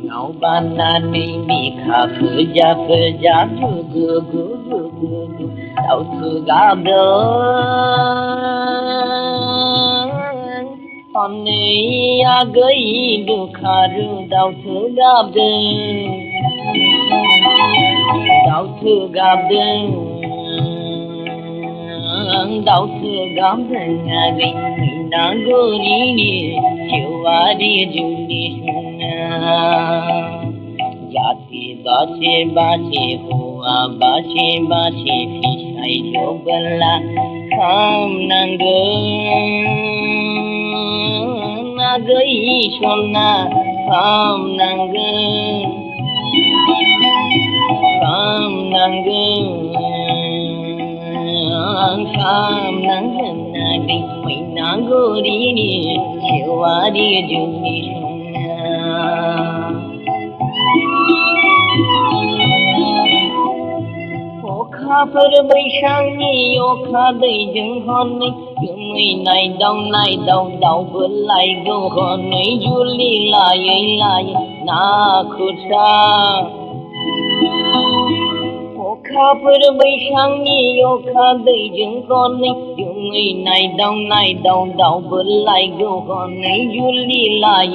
ngau banani bi kha phja gu gu gu gu gu gu đau thư gặp đơn con này gấy du kharu đau thư gặp đơn đau thư gặp đơn đau thư gặp đơn ngày na gori ni chiwari juni jati bache bache hua bache bache pisai jogala kham nangge nagai shona kham nangge kham nangge kham nangge nagi maina gori ni chiwari juni khá phật bay sang ni yo khá đầy dừng hòn ni cứ mấy này đau vừa lại gâu hòn ni du li lại na khut sa khá phật bay sang ni yo khá đầy dừng hòn ni cứ mấy này đau vừa lại gâu hòn ni du li lại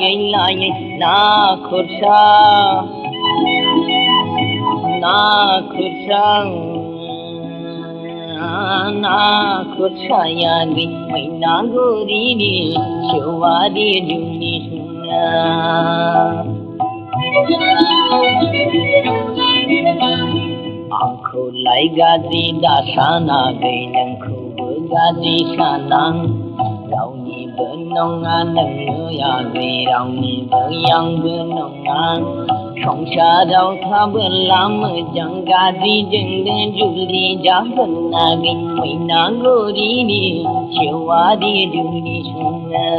na khut sa na khut sang na khut saya gi mai na gori ni chiwari juni suna angkho lai gazi da sana gai nang khu gazi sanang rau ni bên nong an nang ya gai rau ni yang bên nong an không xa đâu tha bên làm chẳng ga gì dừng đến du li giá bên na gi mai na gori ni chiwari juni suna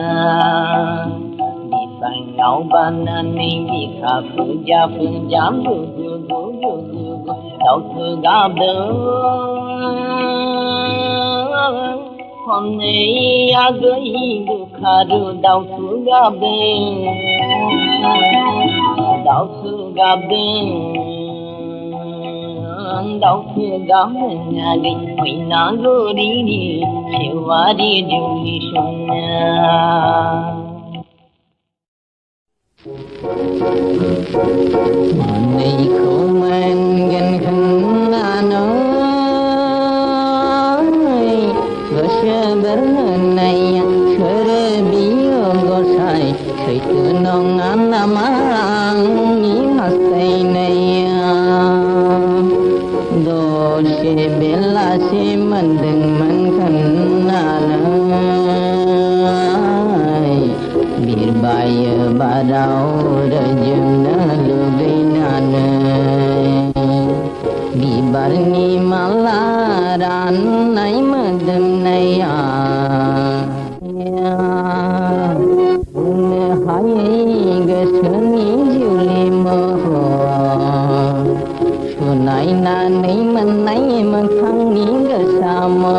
đi sang ngau banani đi kha phja gu gu gu gu gu đau thư gặp đơn hôm nay gấy du kharu đau thư gặp đơn đau thư gặp đơn đau thư gặp đơn ngày mai na gori ni chiwari juni suna này không anh gần khăn nói gỡ xe bер này sere bio gosai soi tu nong anamang ni hastai này do se bela se mandeng man khăn nói bir bay barau rajum na lugai nane bi barni malaran nai madam nai hai gasni juli moho sunai na nai man khang ni gasamo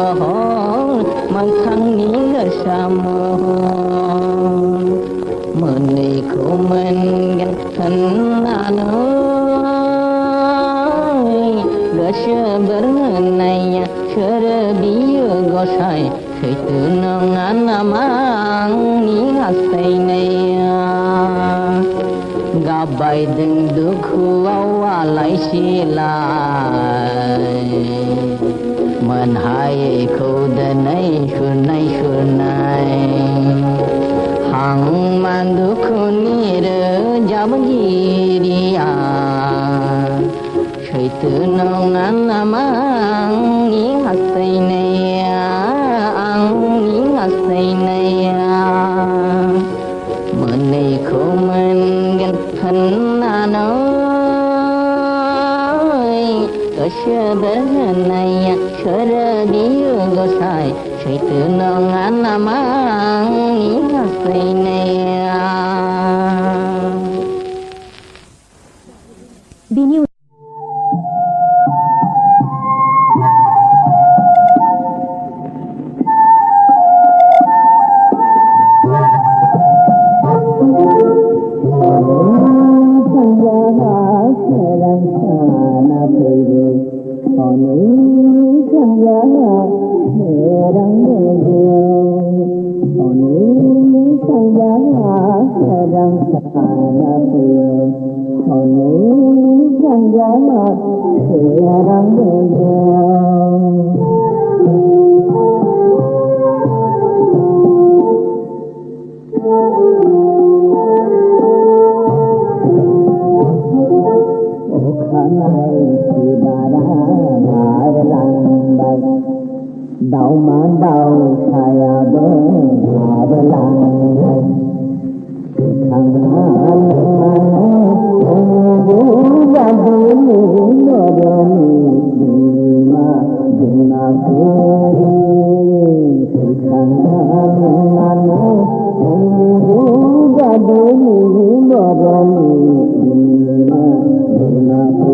man khang ni gasamo mani kuman gan khan anoi gasya bernaya serabiya gosai seitu nong anamang ni hastai naya gabai deng dukhu awalai silai man hai khodanai sunai hang mandukuni re jabgiriya seitu nong anamang ni hastai naya ni hastai naya mani kuman gan khan anoi gasya bernaya serabiya gosai seitu nong anamang ni hastai naya bini Đau mà đau sai bơ mà bơ lang thằng anh vũ ra đi nó đêm mà đừng mà cười thằng anh vũ ra đi nó đêm mà đừng mà cười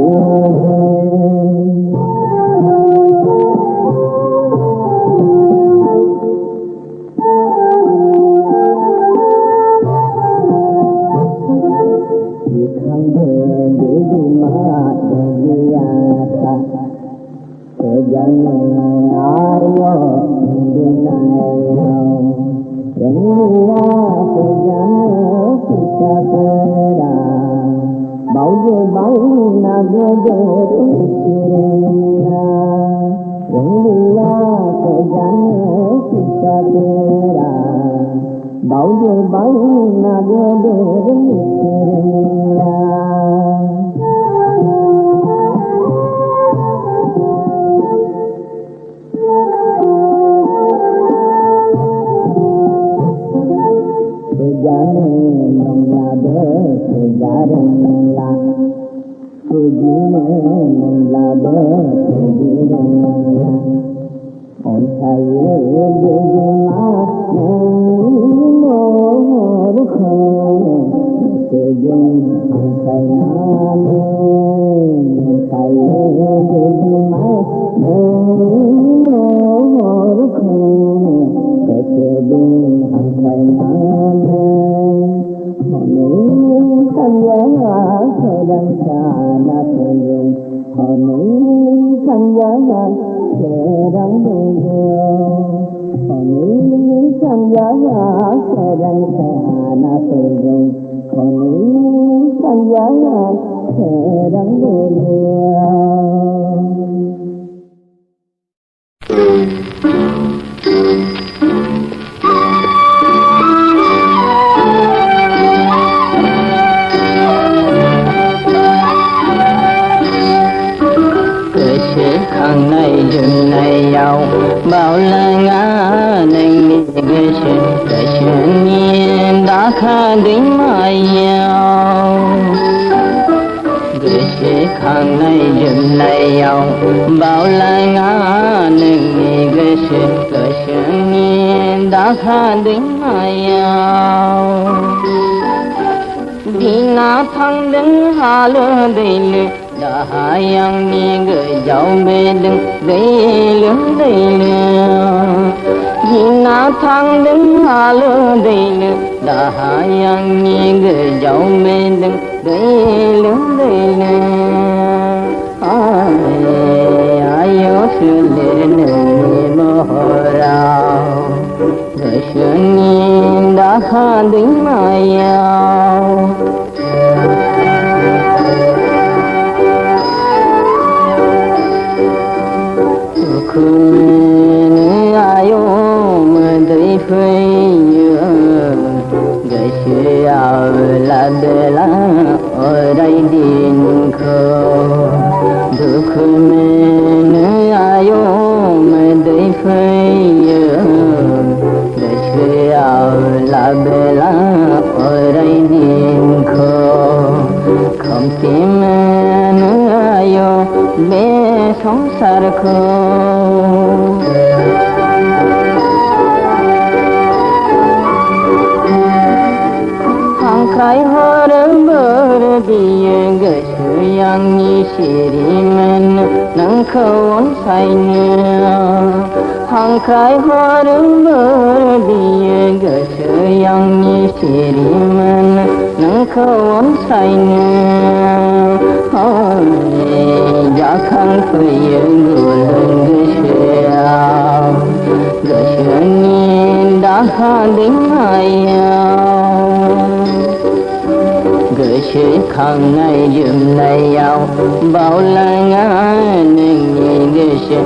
khăn này dùm này giàu bao la ngã nên gửi xe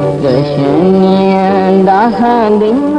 nhiên đã đến